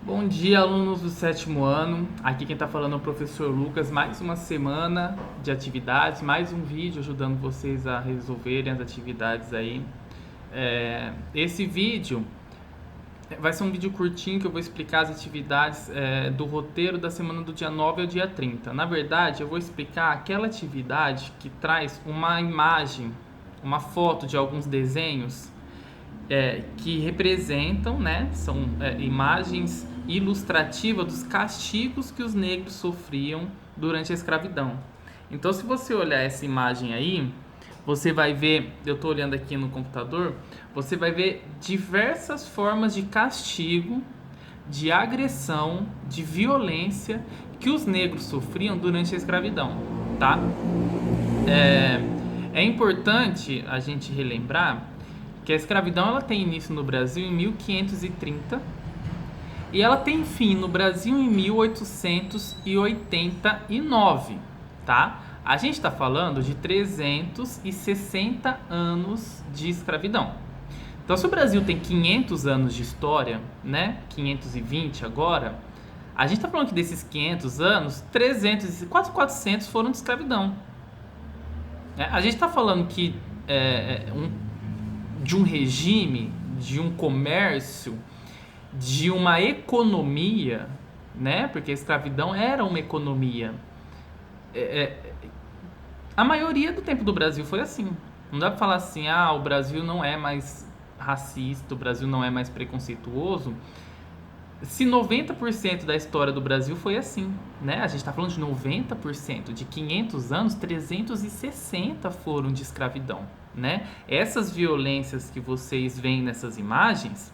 Bom dia, alunos do sétimo ano. Aqui quem está falando é o professor Lucas. Mais uma semana de atividades, mais um vídeo ajudando vocês a resolverem as atividades aí. Esse vídeo vai ser um vídeo curtinho que eu vou explicar as atividades do roteiro da semana do dia 9 ao dia 30. Na verdade, eu vou explicar aquela atividade que traz uma imagem, uma foto de alguns desenhos que representam, né, são imagens ilustrativas dos castigos que os negros sofriam durante a escravidão. Então, se você olhar essa imagem aí, você vai ver, eu estou olhando aqui no computador, você vai ver diversas formas de castigo, de agressão, de violência que os negros sofriam durante a escravidão, tá? É importante a gente relembrar que a escravidão ela tem início no Brasil em 1530 e ela tem fim no Brasil em 1889, tá? A gente está falando de 360 anos de escravidão. Então, se o Brasil tem 500 anos de história, né? 520 agora, a gente está falando que desses 500 anos, 300, quase 400 foram de escravidão. A gente está falando que de um regime, de um comércio, de uma economia, né? Porque a escravidão era uma economia. A maioria do tempo do Brasil foi assim. Não dá pra falar assim, o Brasil não é mais racista, o Brasil não é mais preconceituoso. Se 90% da história do Brasil foi assim, né? A gente está falando de 90%, de 500 anos, 360 foram de escravidão, né? Essas violências que vocês veem nessas imagens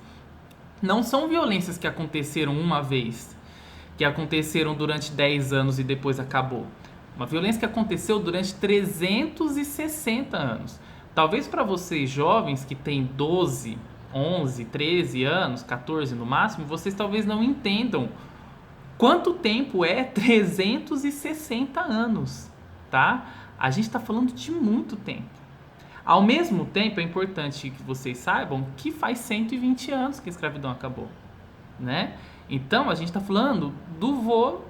não são violências que aconteceram uma vez, que aconteceram durante 10 anos e depois acabou. Uma violência que aconteceu durante 360 anos. Talvez para vocês jovens que têm 12, 11, 13 anos, 14 no máximo, vocês talvez não entendam quanto tempo é 360 anos, tá? A gente está falando de muito tempo. Ao mesmo tempo, é importante que vocês saibam que faz 120 anos que a escravidão acabou, né? Então, a gente está falando do vô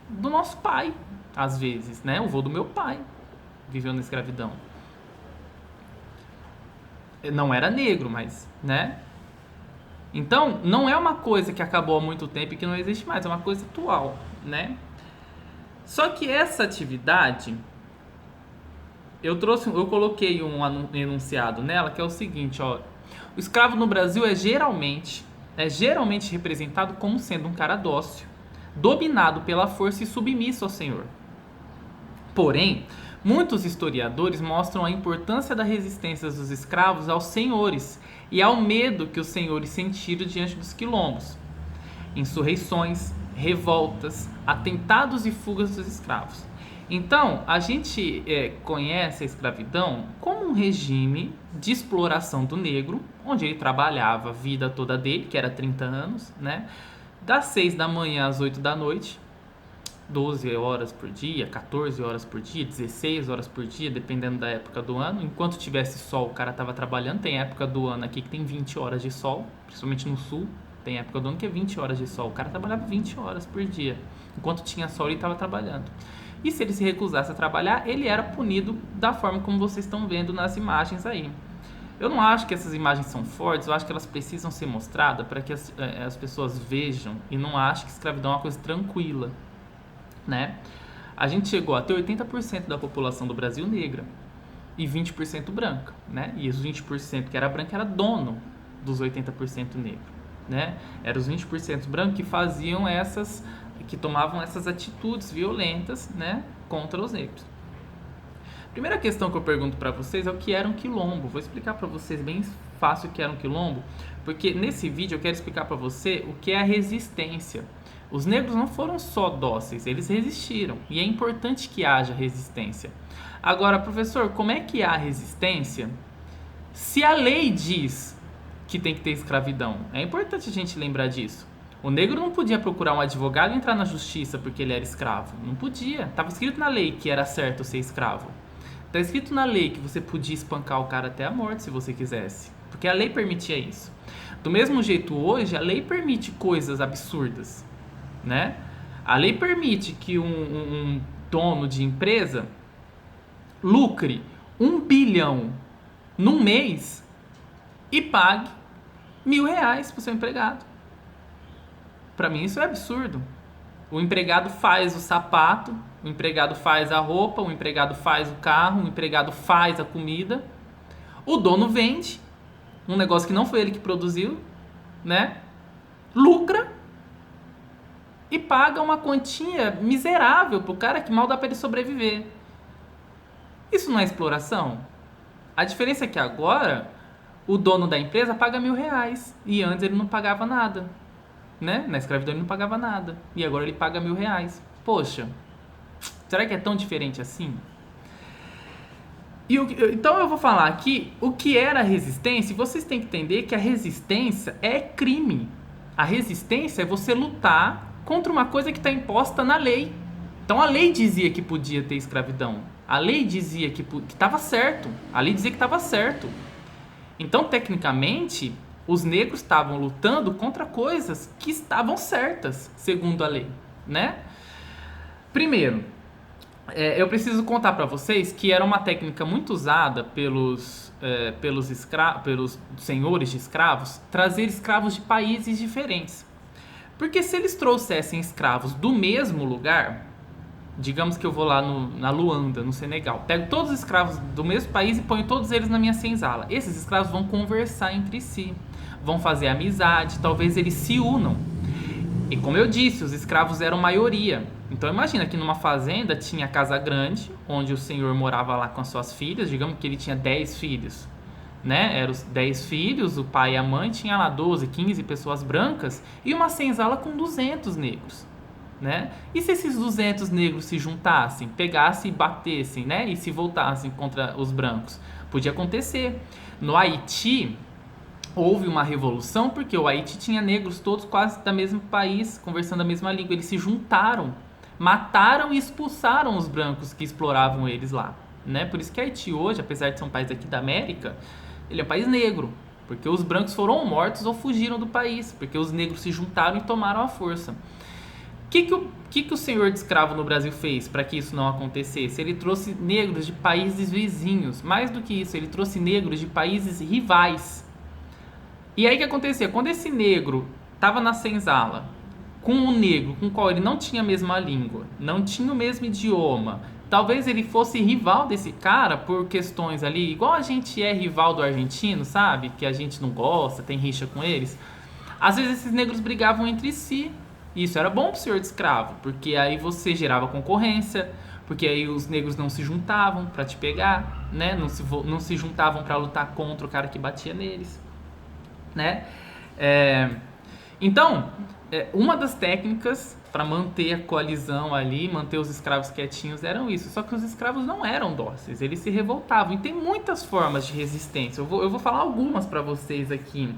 do nosso pai, às vezes, né? O vô do meu pai viveu na escravidão. Não era negro, mas, né? Então, não é uma coisa que acabou há muito tempo e que não existe mais, é uma coisa atual, né? Só que essa atividade, eu coloquei um enunciado nela que é o seguinte, ó. O escravo no Brasil é geralmente representado como sendo um cara dócil, dominado pela força e submisso ao senhor. Porém, muitos historiadores mostram a importância da resistência dos escravos aos senhores e ao medo que os senhores sentiram diante dos quilombos, insurreições, revoltas, atentados e fugas dos escravos. Então, a gente conhece a escravidão como um regime de exploração do negro, onde ele trabalhava a vida toda dele, que era 30 anos, né? Das 6 da manhã às 8 da noite, 12 horas por dia, 14 horas por dia, 16 horas por dia, dependendo da época do ano. Enquanto tivesse sol, o cara estava trabalhando. Tem época do ano aqui que tem 20 horas de sol, principalmente no sul. Tem época do ano que é 20 horas de sol. O cara trabalhava 20 horas por dia. Enquanto tinha sol, ele estava trabalhando. E se ele se recusasse a trabalhar, ele era punido da forma como vocês estão vendo nas imagens aí. Eu não acho que essas imagens são fortes, eu acho que elas precisam ser mostradas para que as pessoas vejam e não achem que escravidão é uma coisa tranquila, né? A gente chegou a ter 80% da população do Brasil negra e 20% branca, né? E os 20% que era branca era dono dos 80% negro, né? Eram os 20% brancos que faziam que tomavam essas atitudes violentas, né, contra os negros. Primeira questão que eu pergunto para vocês é o que era um quilombo. Vou explicar para vocês bem fácil o que era um quilombo, porque nesse vídeo eu quero explicar para você o que é a resistência. Os negros não foram só dóceis, eles resistiram, e é importante que haja resistência. Agora, professor, como é que há resistência se a lei diz que tem que ter escravidão? É importante a gente lembrar disso. O negro não podia procurar um advogado e entrar na justiça porque ele era escravo. Não podia. Estava escrito na lei que era certo ser escravo. Está escrito na lei que você podia espancar o cara até a morte se você quisesse. Porque a lei permitia isso. Do mesmo jeito hoje, a lei permite coisas absurdas, né? A lei permite que um dono de empresa lucre 1 bilhão num mês e pague R$ 1.000 pro seu empregado. Para mim isso é absurdo. O empregado faz o sapato, o empregado faz a roupa, o empregado faz o carro, o empregado faz a comida. O dono vende um negócio que não foi ele que produziu, né? Lucra e paga uma quantia miserável pro cara que mal dá para ele sobreviver. Isso não é exploração? A diferença é que agora o dono da empresa paga R$ 1.000 e antes ele não pagava nada, né? Na escravidão ele não pagava nada e agora ele paga R$ 1.000. Poxa, será que é tão diferente assim? Então eu vou falar aqui o que era a resistência, e vocês têm que entender que a resistência é crime. A resistência é você lutar contra uma coisa que está imposta na lei. Então a lei dizia que podia ter escravidão. A lei dizia que estava certo. A lei dizia que estava certo. Então, tecnicamente, os negros estavam lutando contra coisas que estavam certas, segundo a lei, né? Primeiro, eu preciso contar para vocês que era uma técnica muito usada pelos senhores de escravos trazer escravos de países diferentes. Porque se eles trouxessem escravos do mesmo lugar, digamos que eu vou lá na Luanda, no Senegal, pego todos os escravos do mesmo país e ponho todos eles na minha senzala. Esses escravos vão conversar entre si, vão fazer amizade, talvez eles se unam. E como eu disse, os escravos eram maioria. Então imagina que numa fazenda tinha a casa grande, onde o senhor morava lá com as suas filhas, digamos que ele tinha 10 filhos, né? Eram os 10 filhos, o pai e a mãe, tinha lá 12, 15 pessoas brancas e uma senzala com 200 negros, né? E se esses 200 negros se juntassem, pegassem e batessem, né? E se voltassem contra os brancos? Podia acontecer. No Haiti houve uma revolução porque o Haiti tinha negros todos quase do mesmo país, conversando a mesma língua. Eles se juntaram, mataram e expulsaram os brancos que exploravam eles lá, né? Por isso que Haiti hoje, apesar de ser um país aqui da América, ele é um país negro, porque os brancos foram mortos ou fugiram do país, porque os negros se juntaram e tomaram a força. O que o senhor de escravo no Brasil fez para que isso não acontecesse? Ele trouxe negros de países vizinhos. Mais do que isso, ele trouxe negros de países rivais. E aí o que acontecia? Quando esse negro estava na senzala com um negro com o qual ele não tinha a mesma língua, não tinha o mesmo idioma, talvez ele fosse rival desse cara por questões ali, igual a gente é rival do argentino, sabe? Que a gente não gosta, tem rixa com eles. Às vezes esses negros brigavam entre si. Isso era bom pro senhor de escravo, porque aí você gerava concorrência, porque aí os negros não se juntavam para te pegar, né? Não se juntavam para lutar contra o cara que batia neles, né? Então, uma das técnicas para manter a coalizão ali, manter os escravos quietinhos, eram isso. Só que os escravos não eram dóceis, eles se revoltavam. E tem muitas formas de resistência. Eu vou falar algumas para vocês aqui.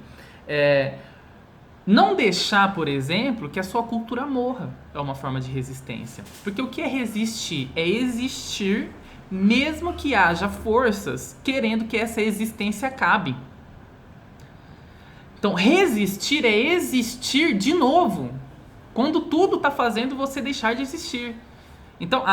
Não deixar, por exemplo, que a sua cultura morra é uma forma de resistência. Porque o que é resistir? É existir mesmo que haja forças querendo que essa existência acabe. Então, resistir é existir de novo, quando tudo está fazendo você deixar de existir. Então,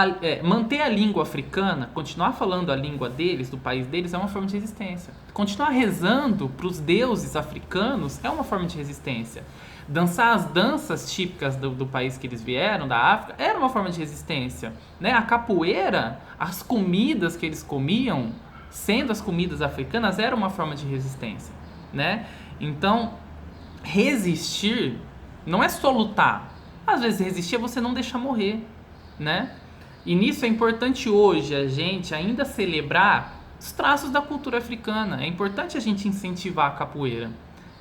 manter a língua africana, continuar falando a língua deles, do país deles, é uma forma de resistência. Continuar rezando para os deuses africanos é uma forma de resistência. Dançar as danças típicas do país que eles vieram, da África, era uma forma de resistência, né? A capoeira, as comidas que eles comiam, sendo as comidas africanas, era uma forma de resistência, né? Então, resistir não é só lutar. Às vezes resistir é você não deixar morrer, né? E nisso é importante hoje a gente ainda celebrar os traços da cultura africana. É importante a gente incentivar a capoeira.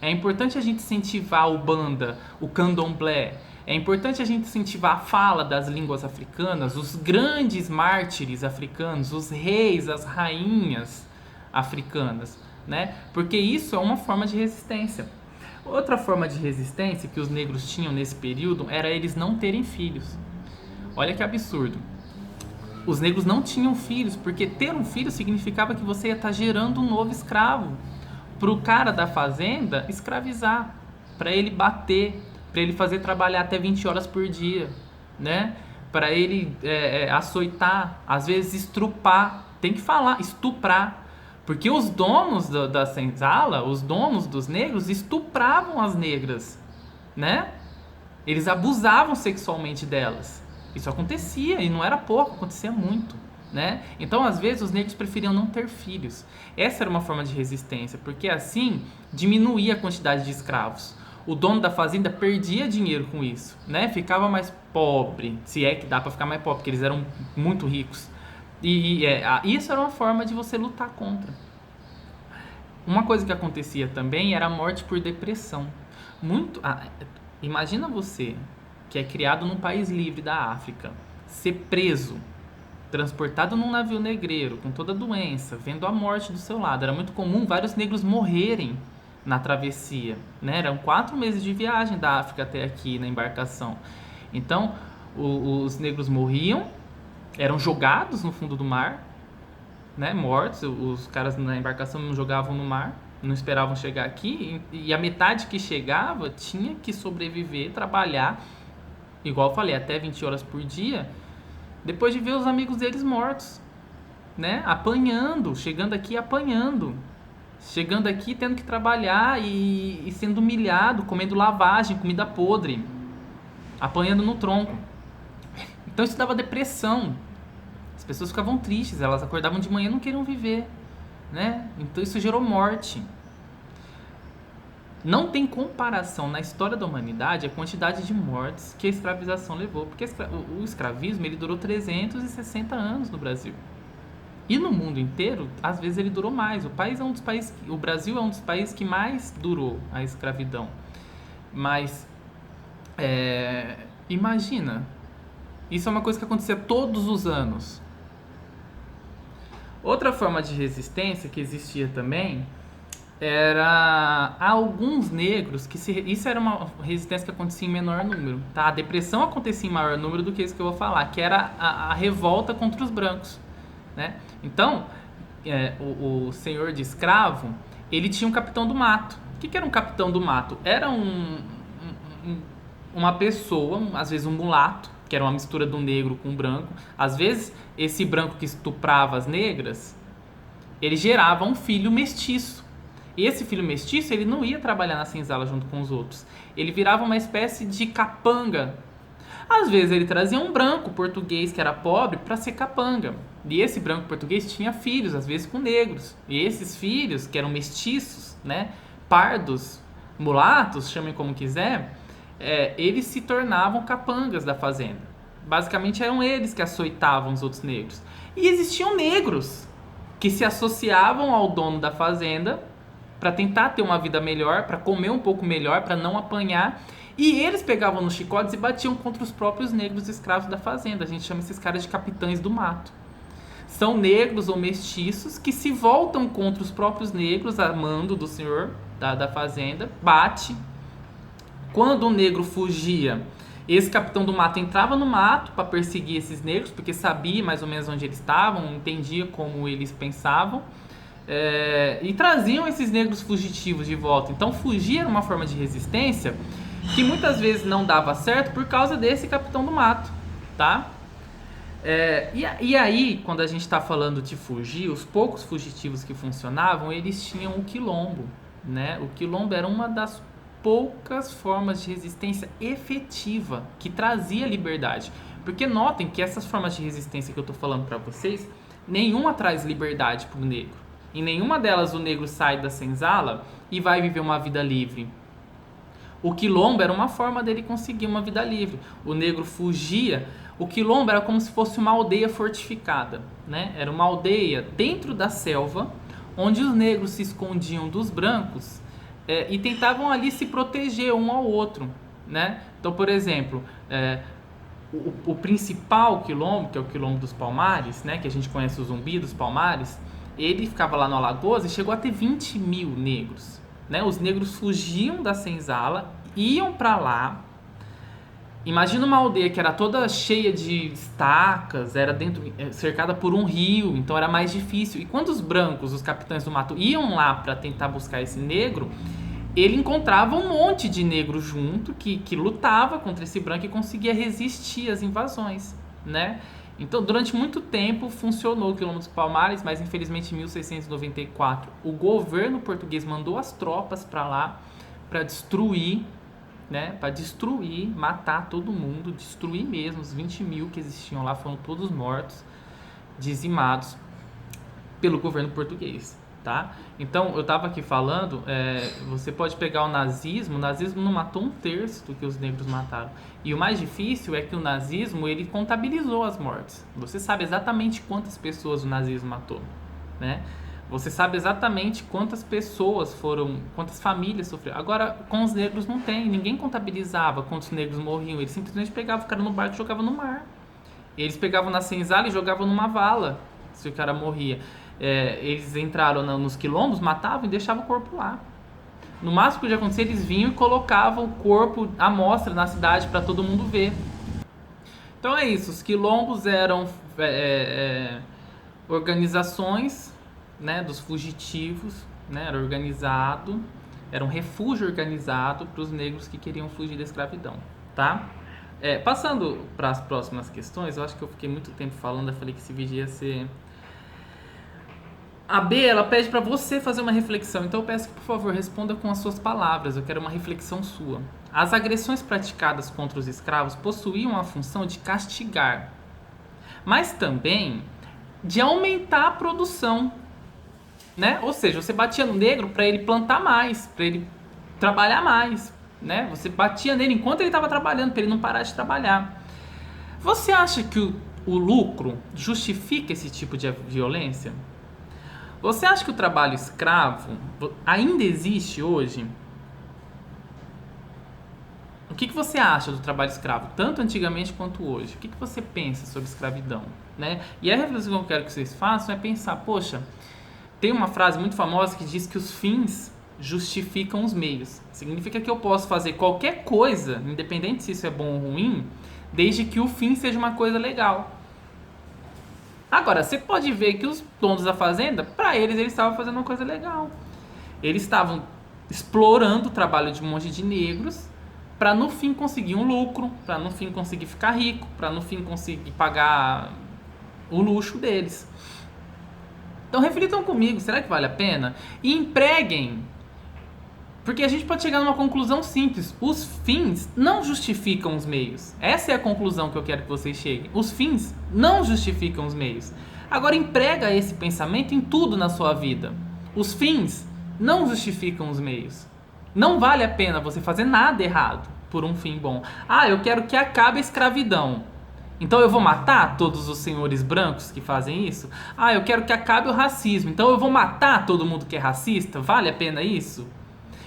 É importante a gente incentivar o banda, o candomblé. É importante a gente incentivar a fala das línguas africanas, os grandes mártires africanos, os reis, as rainhas africanas, né? Porque isso é uma forma de resistência. Outra forma de resistência que os negros tinham nesse período era eles não terem filhos. Olha que absurdo. Os negros não tinham filhos, porque ter um filho significava que você ia estar gerando um novo escravo. pro cara da fazenda escravizar, para ele bater, para ele fazer trabalhar até 20 horas por dia, né? Para ele açoitar, às vezes estrupar, tem que falar, estuprar. Porque os donos da senzala, os donos dos negros, estupravam as negras, né? Eles abusavam sexualmente delas. Isso acontecia, e não era pouco, acontecia muito, né? Então, às vezes, os negros preferiam não ter filhos. Essa era uma forma de resistência, porque assim diminuía a quantidade de escravos. O dono da fazenda perdia dinheiro com isso, né? Ficava mais pobre, se é que dá para ficar mais pobre, porque eles eram muito ricos. Isso era uma forma de você lutar contra. Uma coisa que acontecia também era a morte por depressão. Imagina você, que é criado num país livre da África, ser preso, transportado num navio negreiro, com toda a doença, vendo a morte do seu lado. Era muito comum vários negros morrerem na travessia, né? Eram 4 meses de viagem da África até aqui na embarcação. Então, os negros morriam, eram jogados no fundo do mar, né? Mortos. Os caras na embarcação não jogavam no mar, não esperavam chegar aqui, e a metade que chegava tinha que sobreviver, trabalhar, igual eu falei, até 20 horas por dia, depois de ver os amigos deles mortos, né? Apanhando, chegando aqui apanhando, chegando aqui tendo que trabalhar e sendo humilhado, comendo lavagem, comida podre, apanhando no tronco. Então isso dava depressão. As pessoas ficavam tristes, elas acordavam de manhã e não queriam viver, né? Então isso gerou morte. Não tem comparação na história da humanidade a quantidade de mortes que a escravização levou, porque o escravismo ele durou 360 anos no Brasil. E no mundo inteiro, às vezes ele durou mais. O Brasil é um dos países que mais durou a escravidão. Mas imagina, isso é uma coisa que acontecia todos os anos. Outra forma de resistência que existia também era alguns negros isso era uma resistência que acontecia em menor número, tá? A depressão acontecia em maior número do que isso que eu vou falar, que era a revolta contra os brancos, né? Então, o senhor de escravo, ele tinha um capitão do mato. O que era um capitão do mato? Era uma pessoa, às vezes um mulato, que era uma mistura do negro com o branco. Às vezes, esse branco que estuprava as negras, ele gerava um filho mestiço. E esse filho mestiço, ele não ia trabalhar na senzala junto com os outros. Ele virava uma espécie de capanga. Às vezes ele trazia um branco português que era pobre para ser capanga. E esse branco português tinha filhos, às vezes com negros. E esses filhos, que eram mestiços, né, pardos, mulatos, chamem como quiser, eles se tornavam capangas da fazenda. Basicamente eram eles que açoitavam os outros negros. E existiam negros que se associavam ao dono da fazenda para tentar ter uma vida melhor, para comer um pouco melhor, para não apanhar. E eles pegavam nos chicotes e batiam contra os próprios negros escravos da fazenda. A gente chama esses caras de capitães do mato. São negros ou mestiços que se voltam contra os próprios negros, a mando do senhor da fazenda, bate. Quando o negro fugia, esse capitão do mato entrava no mato para perseguir esses negros, porque sabia mais ou menos onde eles estavam, entendia como eles pensavam. E traziam esses negros fugitivos de volta. Então fugir era uma forma de resistência que muitas vezes não dava certo por causa desse capitão do mato, tá? E aí, quando a gente está falando de fugir, os poucos fugitivos que funcionavam, eles tinham o quilombo, né? O quilombo era uma das poucas formas de resistência efetiva que trazia liberdade. Porque notem que essas formas de resistência que eu estou falando para vocês, nenhuma traz liberdade para o negro. Em nenhuma delas o negro sai da senzala e vai viver uma vida livre. O quilombo era uma forma dele conseguir uma vida livre. O negro fugia. O quilombo era como se fosse uma aldeia fortificada, né? Era uma aldeia dentro da selva, onde os negros se escondiam dos brancos e tentavam ali se proteger um ao outro, né? Então, por exemplo, o principal quilombo, que é o quilombo dos Palmares, né? Que a gente conhece o Zumbi dos Palmares, ele ficava lá no Alagoas e chegou a ter 20 mil negros, né? Os negros fugiam da senzala, iam para lá, Imagina uma aldeia que era toda cheia de estacas, era cercada por um rio, então era mais difícil. E quando os brancos, os capitães do mato, iam lá para tentar buscar esse negro, ele encontrava um monte de negro junto que lutava contra esse branco e conseguia resistir às invasões, né? Então, durante muito tempo funcionou o Quilombo dos Palmares, mas infelizmente em 1694 o governo português mandou as tropas para lá para destruir, né? Para destruir, matar todo mundo, destruir mesmo. Os 20 mil que existiam lá foram todos mortos, dizimados pelo governo português, tá? Então, eu estava aqui falando, você pode pegar o nazismo não matou 1/3 do que os negros mataram. E o mais difícil é que o nazismo, ele contabilizou as mortes. Você sabe exatamente quantas pessoas o nazismo matou, né? Você sabe exatamente quantas pessoas foram, quantas famílias sofreram. Agora, com os negros não tem, ninguém contabilizava quantos negros morriam. Eles simplesmente pegavam o cara no barco e jogavam no mar. Eles pegavam na senzala e jogavam numa vala, se o cara morria. Eles entraram nos quilombos, matavam e deixavam o corpo lá. No máximo que podia acontecer, eles vinham e colocavam o corpo à mostra na cidade para todo mundo ver. Então é isso, os quilombos eram organizações, né, dos fugitivos, né, era um refúgio organizado para os negros que queriam fugir da escravidão, tá? Passando para as próximas questões, eu acho que eu fiquei muito tempo falando, eu falei que esse vídeo ia ser... A B, ela pede para você fazer uma reflexão, então eu peço que, por favor, responda com as suas palavras, eu quero uma reflexão sua. As agressões praticadas contra os escravos possuíam a função de castigar, mas também de aumentar a produção, né? Ou seja, você batia no negro para ele plantar mais, para ele trabalhar mais, né? Você batia nele enquanto ele estava trabalhando, para ele não parar de trabalhar. Você acha que o lucro justifica esse tipo de violência? Você acha que o trabalho escravo ainda existe hoje? O que você acha do trabalho escravo, tanto antigamente quanto hoje? O que você pensa sobre escravidão, né? E a reflexão que eu quero que vocês façam é pensar, poxa, tem uma frase muito famosa que diz que os fins justificam os meios. Significa que eu posso fazer qualquer coisa, independente se isso é bom ou ruim, desde que o fim seja uma coisa legal. Agora, você pode ver que os donos da fazenda, para eles estavam fazendo uma coisa legal. Eles estavam explorando o trabalho de um monte de negros para no fim conseguir um lucro, para no fim conseguir ficar rico, para no fim conseguir pagar o luxo deles. Então reflitam comigo, será que vale a pena? E empreguem, porque a gente pode chegar numa conclusão simples: os fins não justificam os meios. Essa é a conclusão que eu quero que vocês cheguem. Os fins não justificam os meios. Agora emprega esse pensamento em tudo na sua vida. Os fins não justificam os meios. Não vale a pena você fazer nada errado por um fim bom. Eu quero que acabe a escravidão, então eu vou matar todos os senhores brancos que fazem isso? Eu quero que acabe o racismo, então eu vou matar todo mundo que é racista? Vale a pena isso?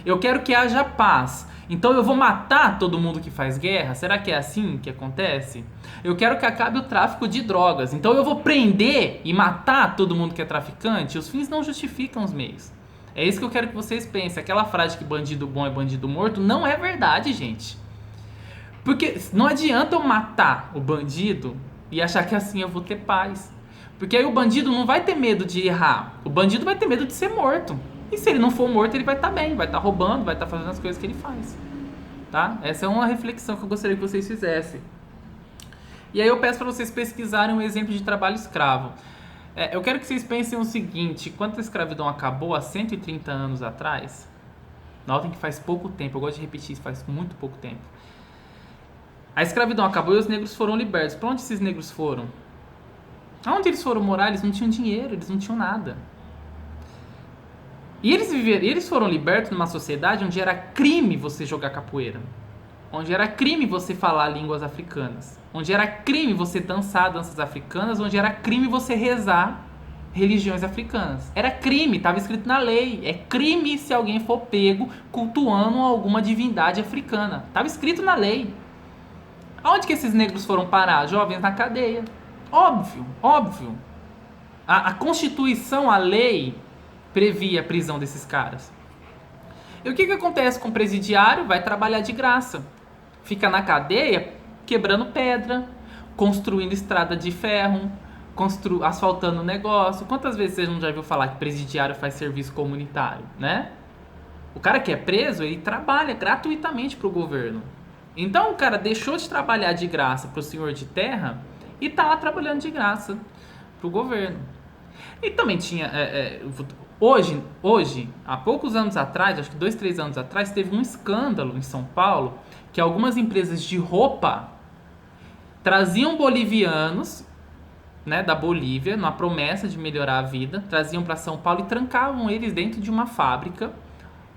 Eu quero que haja paz, então eu vou matar todo mundo que faz guerra? Será que é assim que acontece? Eu quero que acabe o tráfico de drogas, então eu vou prender e matar todo mundo que é traficante? Os fins não justificam os meios. É isso que eu quero que vocês pensem. Aquela frase que bandido bom é bandido morto não é verdade, gente. Porque não adianta eu matar o bandido e achar que assim eu vou ter paz. Porque aí o bandido não vai ter medo de errar. O bandido vai ter medo de ser morto. E se ele não for morto, ele vai estar bem, vai estar roubando, vai estar fazendo as coisas que ele faz. Tá? Essa é uma reflexão que eu gostaria que vocês fizessem. E aí eu peço para vocês pesquisarem um exemplo de trabalho escravo. Eu quero que vocês pensem o seguinte: quando a escravidão acabou há 130 anos atrás, notem que faz pouco tempo, eu gosto de repetir isso, faz muito pouco tempo. A escravidão acabou e os negros foram libertos. Para onde esses negros foram? Aonde eles foram morar? Eles não tinham dinheiro, eles não tinham nada. E eles foram libertos numa sociedade onde era crime você jogar capoeira, onde era crime você falar línguas africanas, onde era crime você dançar danças africanas, onde era crime você rezar religiões africanas. Era crime, estava escrito na lei. É crime se alguém for pego cultuando alguma divindade africana. Estava escrito na lei. Aonde que esses negros foram parar? Jovens, na cadeia. Óbvio, óbvio. A Constituição, a lei, previa a prisão desses caras. E o que acontece com o presidiário? Vai trabalhar de graça. Fica na cadeia quebrando pedra, construindo estrada de ferro, asfaltando negócio. Quantas vezes você não já viu falar que presidiário faz serviço comunitário, né? O cara que é preso, ele trabalha gratuitamente pro governo. Então o cara deixou de trabalhar de graça pro senhor de terra e tá lá trabalhando de graça pro governo. E também tinha... Hoje, há poucos anos atrás, acho que 2, 3 anos atrás, teve um escândalo em São Paulo que algumas empresas de roupa traziam bolivianos, né, da Bolívia, numa promessa de melhorar a vida, traziam para São Paulo e trancavam eles dentro de uma fábrica,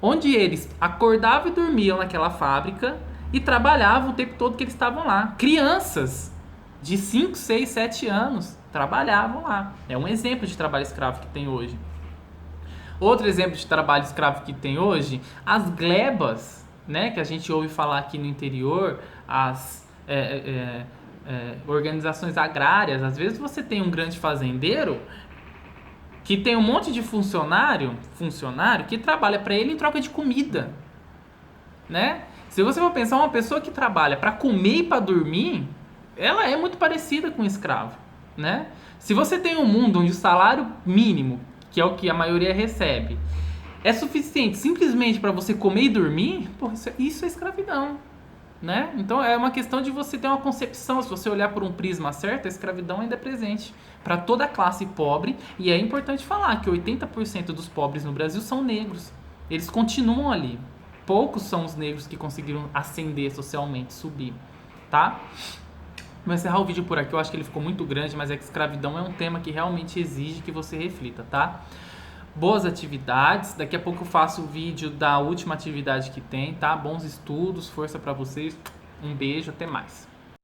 onde eles acordavam e dormiam naquela fábrica e trabalhavam o tempo todo que eles estavam lá. Crianças de 5, 6, 7 anos trabalhavam lá. É um exemplo de trabalho escravo que tem hoje. Outro exemplo de trabalho escravo que tem hoje, as glebas, né, que a gente ouve falar aqui no interior, as organizações agrárias. Às vezes você tem um grande fazendeiro que tem um monte de funcionário que trabalha para ele em troca de comida, né? Se você for pensar, uma pessoa que trabalha para comer e para dormir, ela é muito parecida com um escravo, né? Se você tem um mundo onde o salário mínimo, que é o que a maioria recebe, é suficiente simplesmente para você comer e dormir, pô, isso é escravidão, né? Então é uma questão de você ter uma concepção. Se você olhar por um prisma certo, a escravidão ainda é presente para toda a classe pobre. E é importante falar que 80% dos pobres no Brasil são negros. Eles continuam ali. Poucos são os negros que conseguiram ascender socialmente, subir, tá? Vou encerrar o vídeo por aqui. Eu acho que ele ficou muito grande, mas é que escravidão é um tema que realmente exige que você reflita, tá? Boas atividades. Daqui a pouco eu faço o vídeo da última atividade que tem, tá? Bons estudos, força pra vocês. Um beijo, até mais.